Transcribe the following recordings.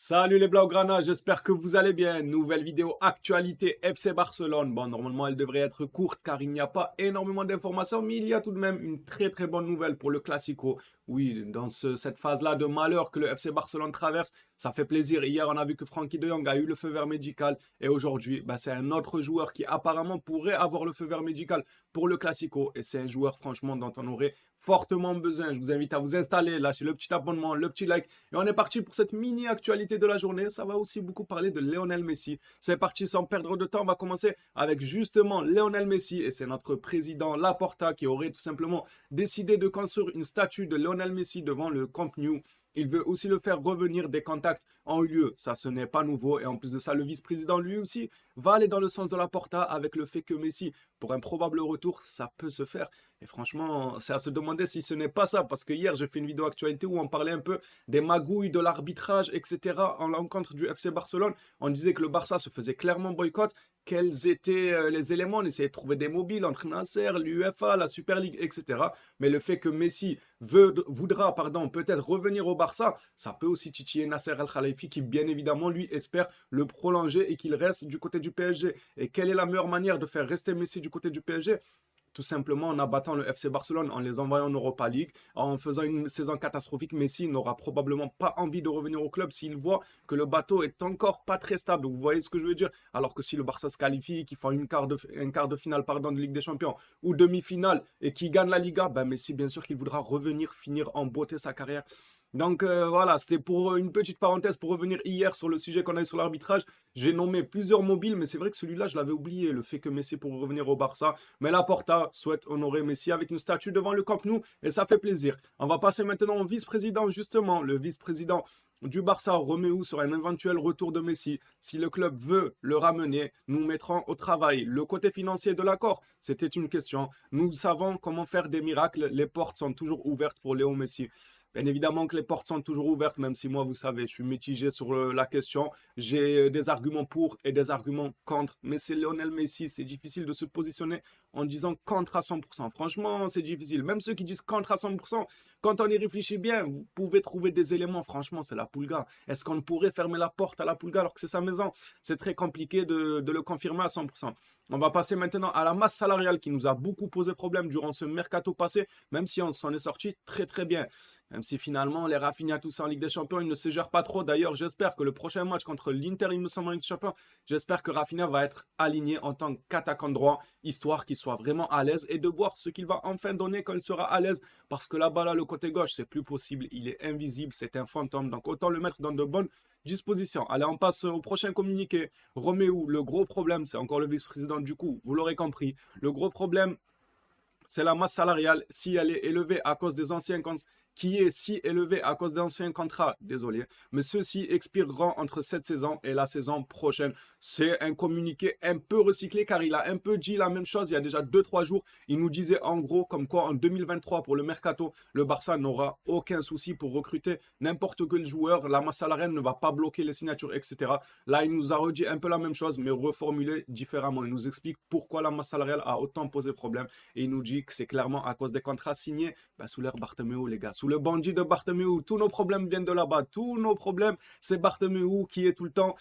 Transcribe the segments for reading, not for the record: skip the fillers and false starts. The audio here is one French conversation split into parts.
Salut les Blaugrana, j'espère que vous allez bien. Nouvelle vidéo actualité FC Barcelone. Bon, normalement, elle devrait être courte car il n'y a pas énormément d'informations, mais il y a tout de même une très bonne nouvelle pour le Classico. Oui, dans cette phase-là de malheur que le FC Barcelone traverse, ça fait plaisir. Hier, on a vu que Frenkie de Jong a eu le feu vert médical et aujourd'hui, bah, c'est un autre joueur qui apparemment pourrait avoir le feu vert médical pour le Classico et c'est un joueur franchement dont on aurait fortement besoin. Je vous invite à vous installer, lâcher le petit abonnement, le petit like. Et on est parti pour cette mini actualité de la journée. Ça va aussi beaucoup parler de Lionel Messi. C'est parti sans perdre de temps. On va commencer avec justement Lionel Messi. Et c'est notre président Laporta qui aurait tout simplement décidé de construire une statue de Lionel Messi devant le Camp Nou. Il veut aussi le faire revenir des contacts en lieu. Ça, ce n'est pas nouveau. Et en plus de ça, le vice-président lui aussi va aller dans le sens de Laporta avec le fait que Messi, pour un probable retour, ça peut se faire. Et franchement, c'est à se demander si ce n'est pas ça. Parce que hier, j'ai fait une vidéo actualité où on parlait un peu des magouilles, de l'arbitrage, etc. en l'encontre du FC Barcelone. On disait que le Barça se faisait clairement boycott. Quels étaient les éléments? On essayait de trouver des mobiles entre Nasser, l'UEFA, la Super League, etc. Mais le fait que Messi voudra peut-être revenir au Barça, ça peut aussi titiller Nasser Al-Khelaifi qui, bien évidemment, lui espère le prolonger et qu'il reste du côté du PSG. Et quelle est la meilleure manière de faire rester Messi du côté du PSG? Tout simplement en abattant le FC Barcelone, en les envoyant en Europa League, en faisant une saison catastrophique. Messi n'aura probablement pas envie de revenir au club s'il voit que le bateau est encore pas très stable. Vous voyez ce que je veux dire? Alors que si le Barça se qualifie, qu'il fait un quart de finale de Ligue des Champions ou demi-finale et qu'il gagne la Liga, ben Messi, bien sûr qu'il voudra revenir finir en beauté sa carrière. Donc voilà, c'était pour une petite parenthèse pour revenir hier sur le sujet qu'on a eu sur l'arbitrage. J'ai nommé plusieurs mobiles, mais c'est vrai que celui-là, je l'avais oublié, le fait que Messi pourrait revenir au Barça. Mais Laporta souhaite honorer Messi avec une statue devant le Camp Nou et ça fait plaisir. On va passer maintenant au vice-président, justement. Le vice-président du Barça, Romeu, sur un éventuel retour de Messi. Si le club veut le ramener, nous mettrons au travail. Le côté financier de l'accord, c'était une question. Nous savons comment faire des miracles. Les portes sont toujours ouvertes pour Léo Messi. Bien évidemment que les portes sont toujours ouvertes, même si moi, vous savez, je suis mitigé sur la question. J'ai des arguments pour et des arguments contre. Mais c'est Lionel Messi, c'est difficile de se positionner en disant contre à 100%. Franchement, c'est difficile. Même ceux qui disent contre à 100%, quand on y réfléchit bien, vous pouvez trouver des éléments. Franchement, c'est la Pulga. Est-ce qu'on pourrait fermer la porte à la Pulga alors que c'est sa maison? C'est très compliqué de le confirmer à 100%. On va passer maintenant à la masse salariale qui nous a beaucoup posé problème durant ce mercato passé, même si on s'en est sorti très bien. Même si finalement, les Rafinha, tout ça en Ligue des Champions, ils ne se gèrent pas trop. D'ailleurs, j'espère que le prochain match contre l'Inter, il me semble en Ligue des Champions, j'espère que Rafinha va être aligné en tant qu'attaquant droit, histoire qu'il soit vraiment à l'aise et de voir ce qu'il va enfin donner quand il sera à l'aise. Parce que là-bas, là, le côté gauche, c'est plus possible. Il est invisible, c'est un fantôme. Donc autant le mettre dans de bonnes dispositions. Allez, on passe au prochain communiqué. Roméo, le gros problème, c'est encore le vice-président du coup, vous l'aurez compris. Le gros problème, c'est la masse salariale. Si elle est élevée à cause des anciens qui est si élevé à cause d'anciens contrats, désolé, mais ceux-ci expireront entre cette saison et la saison prochaine. C'est un communiqué un peu recyclé car il a un peu dit la même chose il y a déjà 2 3 jours. Il nous disait en gros comme quoi en 2023 pour le mercato, le Barça n'aura aucun souci pour recruter n'importe quel joueur. La masse salariale ne va pas bloquer les signatures, etc. Là, il nous a redit un peu la même chose mais reformulé différemment. Il nous explique pourquoi la masse salariale a autant posé problème et il nous dit que c'est clairement à cause des contrats signés sous l'ère Bartomeu, les gars. Sous le bandit de Bartomeu, tous nos problèmes viennent de là-bas. Tous nos problèmes, c'est Bartomeu qui est tout le temps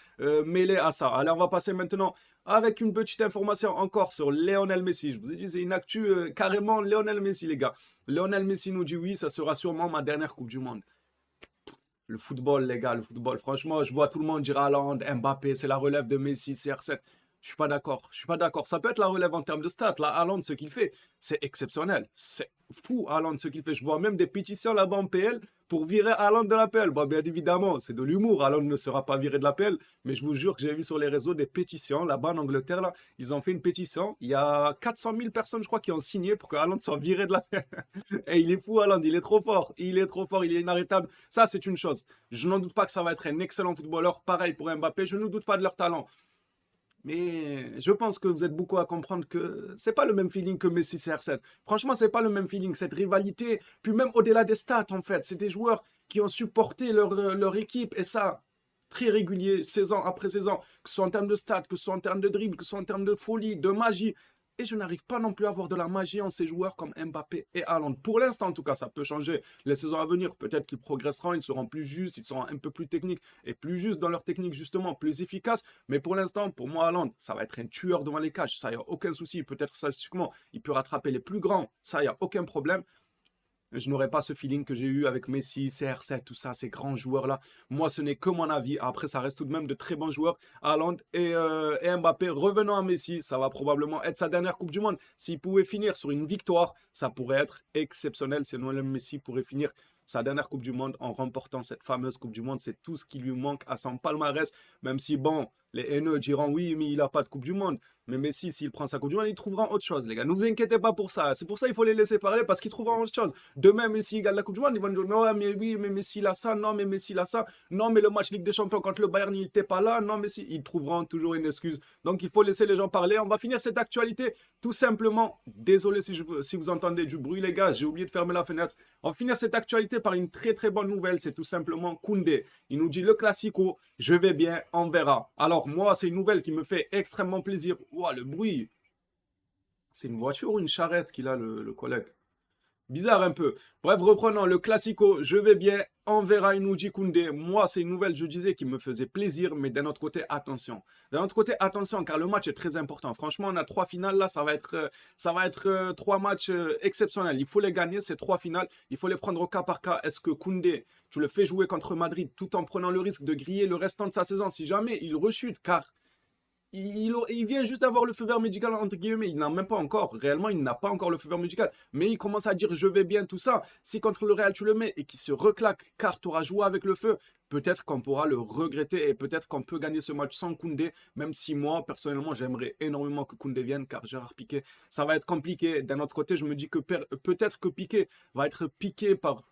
mêlé à ça. Allez, on va passer maintenant avec une petite information encore sur Lionel Messi. Je vous ai dit, c'est une actu carrément Lionel Messi, les gars. Lionel Messi nous dit oui, ça sera sûrement ma dernière Coupe du Monde. Le football, les gars, le football. Franchement, je vois tout le monde dire Haaland, Mbappé, c'est la relève de Messi, CR7. Je suis pas d'accord. Je suis pas d'accord. Ça peut être la relève en termes de stats. Là, Haaland, ce qu'il fait, c'est exceptionnel. C'est fou, Haaland, ce qu'il fait. Je vois même des pétitions là-bas en PL pour virer Haaland de la PL. Bon, bien évidemment, c'est de l'humour. Haaland ne sera pas viré de la PL. Mais je vous jure que j'ai vu sur les réseaux des pétitions là-bas en Angleterre. Là, ils ont fait une pétition. Il y a 400 000 personnes, je crois, qui ont signé pour que Haaland soit viré de la PL. Et il est fou, Haaland. Il est trop fort. Il est trop fort. Il est inarrêtable. Ça, c'est une chose. Je n'en doute pas que ça va être un excellent footballeur. Pareil pour Mbappé. Je ne doute pas de leur talent. Mais je pense que vous êtes beaucoup à comprendre que c'est pas le même feeling que Messi CR7. Franchement, c'est pas le même feeling, cette rivalité. Puis même au-delà des stats, en fait, c'est des joueurs qui ont supporté leur équipe et ça, très régulier, saison après saison, que ce soit en termes de stats, que ce soit en termes de dribble, que ce soit en termes de folie, de magie. et je n'arrive pas non plus à voir de la magie en ces joueurs comme Mbappé et Haaland. Pour l'instant, en tout cas, ça peut changer les saisons à venir. Peut-être qu'ils progresseront, ils seront plus justes, ils seront un peu plus techniques et plus justes dans leur technique, justement, plus efficaces. Mais pour l'instant, pour moi, Haaland, ça va être un tueur devant les cages. Ça, il n'y a aucun souci. Peut-être statistiquement, il peut rattraper les plus grands. Ça, il n'y a aucun problème. Je n'aurais pas ce feeling que j'ai eu avec Messi, CR7, tout ça, ces grands joueurs-là. Moi, ce n'est que mon avis. Après, ça reste tout de même de très bons joueurs. Haaland et Mbappé, revenant à Messi, ça va probablement être sa dernière Coupe du Monde. S'il pouvait finir sur une victoire, ça pourrait être exceptionnel. Sinon, Messi pourrait finir sa dernière Coupe du Monde en remportant cette fameuse Coupe du Monde. C'est tout ce qui lui manque à son palmarès. Même si, bon, les haineux diront oui, mais il n'a pas de Coupe du Monde. Mais Messi, s'il prend sa Coupe du Monde, il trouvera autre chose, les gars. Ne vous inquiétez pas pour ça. C'est pour ça qu'il faut les laisser parler parce qu'ils trouveront autre chose. Demain, Messi gagne la Coupe du Monde, ils vont dire non, mais oui, mais Messi il a ça, non, mais Messi il a ça, non, mais le match Ligue des Champions contre le Bayern, il n'était pas là, non, Messi. Ils trouveront toujours une excuse. Donc il faut laisser les gens parler. On va finir cette actualité tout simplement. Désolé si vous entendez du bruit, les gars, j'ai oublié de fermer la fenêtre. On va finir cette actualité par une très très bonne nouvelle. C'est tout simplement Koundé. Il nous dit le classico, je vais bien, on verra. Alors moi, c'est une nouvelle qui me fait extrêmement plaisir. Ouah, le bruit. C'est une voiture ou une charrette qu'il a, le collègue? Bizarre un peu. Bref, reprenons le classico. Je vais bien. On verra Inouji Koundé. Moi, c'est une nouvelle, je disais, qui me faisait plaisir. Mais d'un autre côté, attention. D'un autre côté, attention, car le match est très important. Franchement, on a 3 finales. Là, ça va être 3 matchs exceptionnels. Il faut les gagner, ces 3 finales. Il faut les prendre au cas par cas. Est-ce que Koundé, tu le fais jouer contre Madrid tout en prenant le risque de griller le restant de sa saison si jamais il rechute? Car il vient juste d'avoir le feu vert médical, entre guillemets. Il n'a même pas encore, réellement, il n'a pas encore le feu vert médical. Mais il commence à dire je vais bien, tout ça. Si contre le Real tu le mets et qu'il se reclaque car tu auras joué avec le feu, peut-être qu'on pourra le regretter et peut-être qu'on peut gagner ce match sans Koundé. Même si moi, personnellement, j'aimerais énormément que Koundé vienne car Gérard Piqué, ça va être compliqué. D'un autre côté, je me dis que peut-être que Piqué va être piqué par.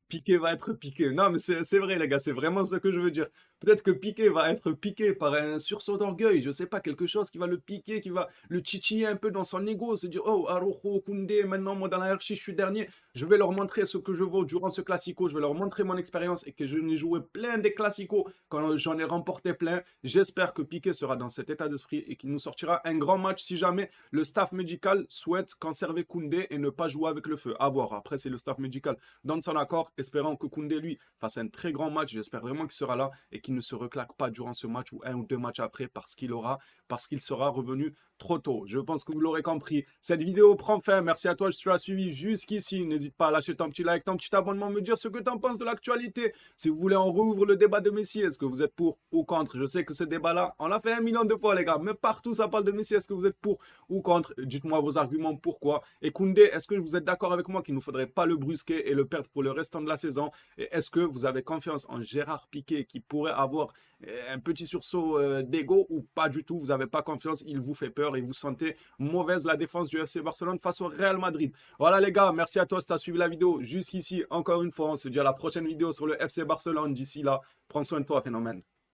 Piqué va être piqué. Non, mais c'est vrai, les gars, c'est vraiment ce que je veux dire. Peut-être que Piqué va être piqué par un sursaut d'orgueil, je sais pas, quelque chose qui va le piquer, qui va le titiller un peu dans son ego, se dire oh, Araujo, Koundé, maintenant, moi, dans la hiérarchie, je suis dernier. Je vais leur montrer ce que je vaux durant ce classico. Je vais leur montrer mon expérience et que je n'ai joué plein des classicos quand j'en ai remporté plein. J'espère que Piqué sera dans cet état d'esprit et qu'il nous sortira un grand match si jamais le staff médical souhaite conserver Koundé et ne pas jouer avec le feu. À voir. Après, c'est le staff médical dans son accord. Espérant que Koundé, lui, fasse un très grand match. J'espère vraiment qu'il sera là et qu'il ne se reclaque pas durant ce match ou 1 ou 2 matchs après parce qu'il sera revenu trop tôt. Je pense que vous l'aurez compris. Cette vidéo prend fin. Merci à toi si tu as suivi jusqu'ici. N'hésite pas à lâcher ton petit like, ton petit abonnement, me dire ce que tu en penses de l'actualité. Si vous voulez, on rouvre le débat de Messi. Est-ce que vous êtes pour ou contre? Je sais que ce débat-là, on l'a fait 1 million de fois, les gars. Mais partout, ça parle de Messi. Est-ce que vous êtes pour ou contre? Dites-moi vos arguments, pourquoi. Et Koundé, est-ce que vous êtes d'accord avec moi qu'il ne faudrait pas le brusquer et le perdre pour le restant de la saison? Et est-ce que vous avez confiance en Gérard Piqué qui pourrait avoir un petit sursaut d'ego ou pas du tout? Vous n'avez pas confiance, il vous fait peur et vous sentez mauvaise la défense du FC Barcelone face au Real Madrid. Voilà les gars, merci à toi si tu as suivi la vidéo jusqu'ici. Encore une fois, on se dit à la prochaine vidéo sur le FC Barcelone. D'ici là, prends soin de toi, phénomène.